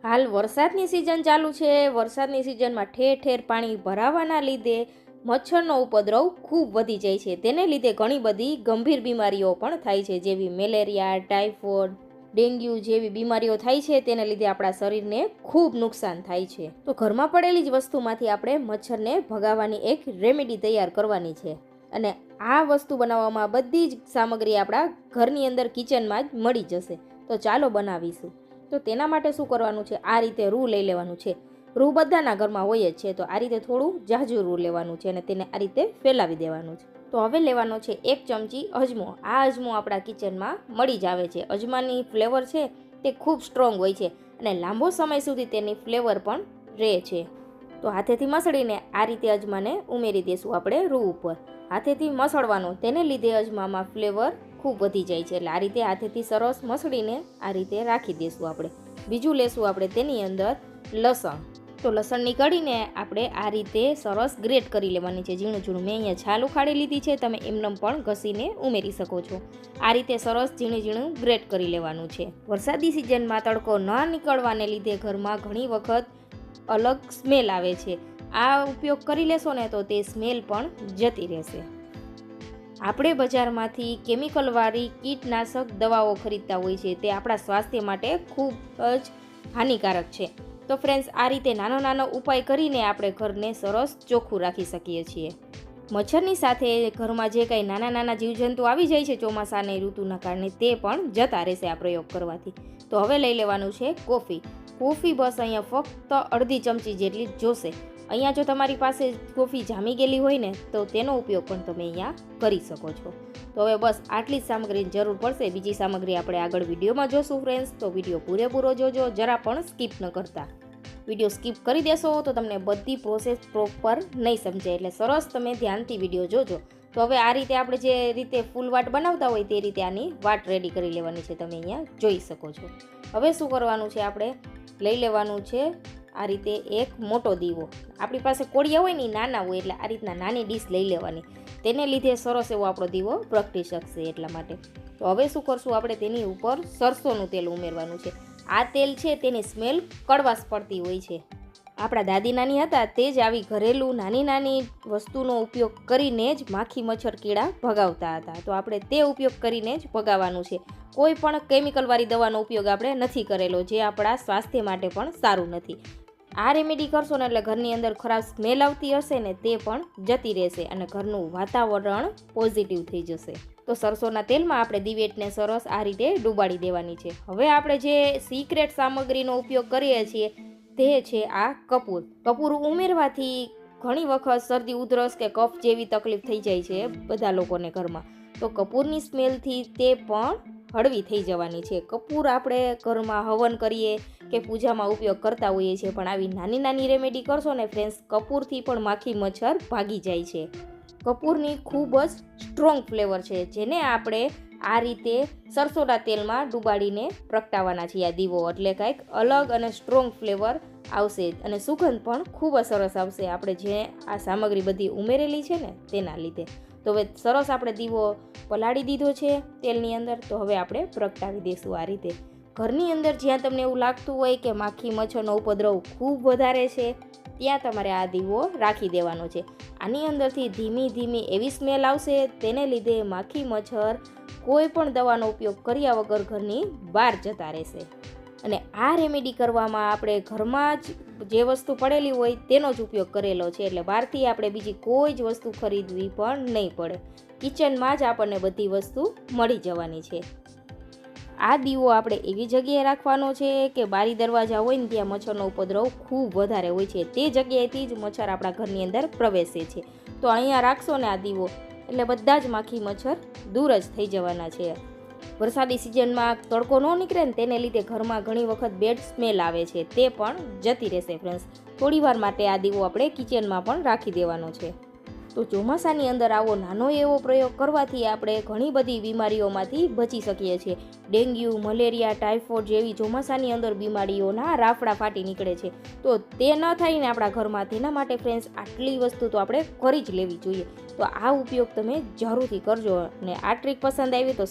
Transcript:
હાલ વરસાદની સિઝન ચાલુ છે. વરસાદની સિઝનમાં ઠેર ઠેર પાણી ભરાવાના લીધે મચ્છરનો ઉપદ્રવ ખૂબ વધી જાય છે. તેને લીધે ઘણી બધી ગંભીર બીમારીઓ પણ થાય છે, જેવી મેલેરિયા, ટાઇફોઇડ, ડેન્ગ્યુ જેવી બીમારીઓ થાય છે. તેને લીધે આપણા શરીરને ખૂબ નુકસાન થાય છે. તો ઘરમાં પડેલી જ વસ્તુમાંથી આપણે મચ્છરને ભગાવવાની એક રેમેડી તૈયાર કરવાની છે. અને આ વસ્તુ બનાવવામાં બધી જ સામગ્રી આપણા ઘરની અંદર કિચનમાં જ મળી જશે. તો ચાલો બનાવીશું. તો તેના માટે શું કરવાનું છે, આ રીતે રૂ લઈ લેવાનું છે. રૂ બધાના ઘરમાં હોય જ છે. તો આ રીતે થોડું જાજુ રૂ લેવાનું છે અને તેને આ રીતે ફેલાવી દેવાનું છે. તો હવે લેવાનો છે 1 ચમચી અજમો. આ અજમો આપણા કિચનમાં મળી જ આવે છે. અજમાની ફ્લેવર છે તે ખૂબ સ્ટ્રોંગ હોય છે અને લાંબો સમય સુધી તેની ફ્લેવર પણ રહે છે. તો હાથેથી મસળીને આ રીતે અજમાને ઉમેરી દઈશું આપણે રૂ ઉપર. હાથેથી મસળવાનું, તેને લીધે અજમામાં ફ્લેવર ખૂબ વધી જાય છે. એટલે આ રીતે હાથેથી સરસ મસળીને આ રીતે રાખી દઈશું આપણે. બીજું લેશું આપણે તેની અંદર લસણ. તો લસણની કળીને આપણે આ રીતે સરસ ગ્રેટ કરી લેવાની છે, ઝીણું ઝીણું. મેં અહીંયા છાલ ઉખાડી લીધી છે, તમે એમનેમ પણ ઘસીને ઉમેરી શકો છો. આ રીતે સરસ ઝીણું ઝીણું ગ્રેટ કરી લેવાનું છે. વરસાદી સિઝનમાં તડકો ન નીકળવાને લીધે ઘરમાં ઘણી વખત અલગ સ્મેલ આવે છે. આ ઉપયોગ કરી લેશો ને તો તે સ્મેલ પણ જતી રહેશે. આપણે બજારમાંથી કેમિકલવાળી કીટનાશક દવાઓ ખરીદતા હોય છે, તે આપણા સ્વાસ્થ્ય માટે ખૂબ જ હાનિકારક છે. તો ફ્રેન્ડ્સ, આ રીતે નાનો નાનો ઉપાય કરીને આપણે ઘરને સરસ ચોખ્ખું રાખી શકીએ છીએ. મચ્છરની સાથે ઘરમાં જે કંઈ નાના નાના જીવજંતુ આવી જાય છે ચોમાસાની ઋતુના કારણે, તે પણ જતા રહેશે આ પ્રયોગ કરવાથી. તો હવે લઈ લેવાનું છે કોફી. કોફી બસ અહીંયા ફક્ત અડધી ચમચી જેટલી જ જોશે. અહીંયા જો તમારી પાસે કોફી જામી ગયેલી હોય ને તો તેનો ઉપયોગ પણ તમે અહીંયા કરી શકો છો. તો હવે બસ આટલી જ સામગ્રીની જરૂર પડશે. બીજી સામગ્રી આપણે આગળ વિડીયોમાં જોશું ફ્રેન્ડ્સ. તો વિડીયો પૂરેપૂરો જોજો, જરા પણ સ્કીપ ન કરતા. વિડીયો સ્કીપ કરી દેશો તો તમને બધી પ્રોસેસ પ્રોપર નહીં સમજાય, એટલે સરસ તમે ધ્યાનથી વિડીયો જોજો. તો હવે આ રીતે આપણે જે રીતે ફૂલ વાટ બનાવતા હોય તે રીતે આની વાટ રેડી કરી લેવાની છે, તમે અહીંયા જોઈ શકો છો. હવે શું કરવાનું છે, આપણે લઈ લેવાનું છે આ રીતે એક મોટો દીવો. આપણી પાસે કોળિયા હોય ને નાના હોય, એટલે આ રીતના નાની ડીશ લઈ લેવાની. તેને લીધે સરસ એવો આપણો દીવો પ્રગટી શકશે એટલા માટે. તો હવે શું કરશું, આપણે તેની ઉપર સરસોનું તેલ ઉમેરવાનું છે. આ તેલ છે તેની સ્મેલ કડવાશ પડતી હોય છે. આપણા દાદી નાની હતા તે જ આવી ઘરેલું નાની નાની વસ્તુનો ઉપયોગ કરીને જ માખી મચ્છર કીડા ભગાવતા હતા. તો આપણે તે ઉપયોગ કરીને જ ભગાવવાનું છે. કોઈ પણ કેમિકલવાળી દવાનો ઉપયોગ આપણે નથી કરેલો, જે આપણા સ્વાસ્થ્ય માટે પણ સારું નથી. આ રેમેડી કરશો ને એટલે ઘરની અંદર ખરાબ સ્મેલ આવતી હશે ને તે પણ જતી રહેશે અને ઘરનું વાતાવરણ પોઝિટિવ થઈ જશે. તો સરસોના તેલમાં આપણે દિવેટને સરસ આ રીતે ડૂબાડી દેવાની છે. હવે આપણે જે સિક્રેટ સામગ્રીનો ઉપયોગ કરીએ છીએ તે છે આ કપૂર. કપૂર ઉમેરવાથી ઘણી વખત શરદી, ઉધરસ કે કફ જેવી તકલીફ થઈ જાય છે બધા લોકોને ઘરમાં. તો કપૂરની સ્મેલથી તે પણ હળવી થઈ જવાની છે. કપૂર આપણે ઘરમાં હવન કરીએ કે પૂજામાં ઉપયોગ કરતા હોઈએ છીએ, પણ આવી નાની નાની રેમેડી કરશો ને ફ્રેન્ડ્સ, કપૂરથી પણ માખી મચ્છર ભાગી જાય છે. કપૂરની ખૂબ જ સ્ટ્રોંગ ફ્લેવર છે, જેને આપણે આ રીતે સરસોના તેલમાં ડૂબાડીને પ્રગટાવવાના છીએ આ દીવો. એટલે કંઈક અલગ અને સ્ટ્રોંગ ફ્લેવર આવશે અને સુગંધ પણ ખૂબ જ સરસ આવશે, આપણે જે આ સામગ્રી બધી ઉમેરેલી છે ને તેના લીધે. તો હવે સરસ આપણે દીવો પલાળી દીધો છે તેલની અંદર. તો હવે આપણે પ્રગટાવી દઈશું આ રીતે. ઘરની અંદર જ્યાં તમને એવું લાગતું હોય કે માખી મચ્છરનો ઉપદ્રવ ખૂબ વધારે છે, ત્યાં તમારે આ દીવો રાખી દેવાનો છે. આની અંદરથી ધીમી ધીમી એવી સ્મેલ આવશે, તેને લીધે માખી મચ્છર કોઈ પણ દવાનો ઉપયોગ કર્યા વગર ઘરની બહાર જતા રહેશે. અને આ રેમેડી કરવામાં આપણે ઘરમાં જ જે વસ્તુ પડેલી હોય તેનો જ ઉપયોગ કરેલો છે, એટલે બહારથી આપણે બીજી કોઈ જ વસ્તુ ખરીદવી પણ નહીં પડે. કિચનમાં જ આપણને બધી વસ્તુ મળી જવાની છે. આ દીવો આપણે એવી જગ્યાએ રાખવાનો છે કે બારી દરવાજા હોય ને ત્યાં મચ્છરનો ઉપદ્રવ ખૂબ વધારે હોય છે, તે જગ્યાએથી જ મચ્છર આપણા ઘરની અંદર પ્રવેશે છે. તો અહીંયા રાખશો ને આ દીવો, એટલે બધા જ માખી મચ્છર દૂર જ થઈ જવાના છે. વરસાદી સિઝનમાં તડકો ન નીકળે ને તેને લીધે ઘરમાં ઘણી વખત બેડ સ્મેલ આવે છે, તે પણ જતી રહેશે ફ્રેન્ડ્સ. થોડી વાર માટે આ દીવો આપણે કિચનમાં પણ રાખી દેવાનો છે. તો ચોમાસાની અંદર આવો નાનો એવો પ્રયોગ કરવાથી આપણે ઘણી બધી બીમારીઓમાંથી બચી શકીએ છીએ. ડેન્ગ્યુ, મલેરિયા, ટાઇફોઇડ જેવી ચોમાસાની અંદર બીમારીઓના રાફડા ફાટી નીકળે છે. તો તે ન થાય ને આપણા ઘરમાં, તેના માટે ફ્રેન્ડ્સ આટલી વસ્તુ તો આપણે કરી જ લેવી જોઈએ. તો આ ઉપયોગ તમે જરૂરથી કરજો અને આ ટ્રીક પસંદ આવી તો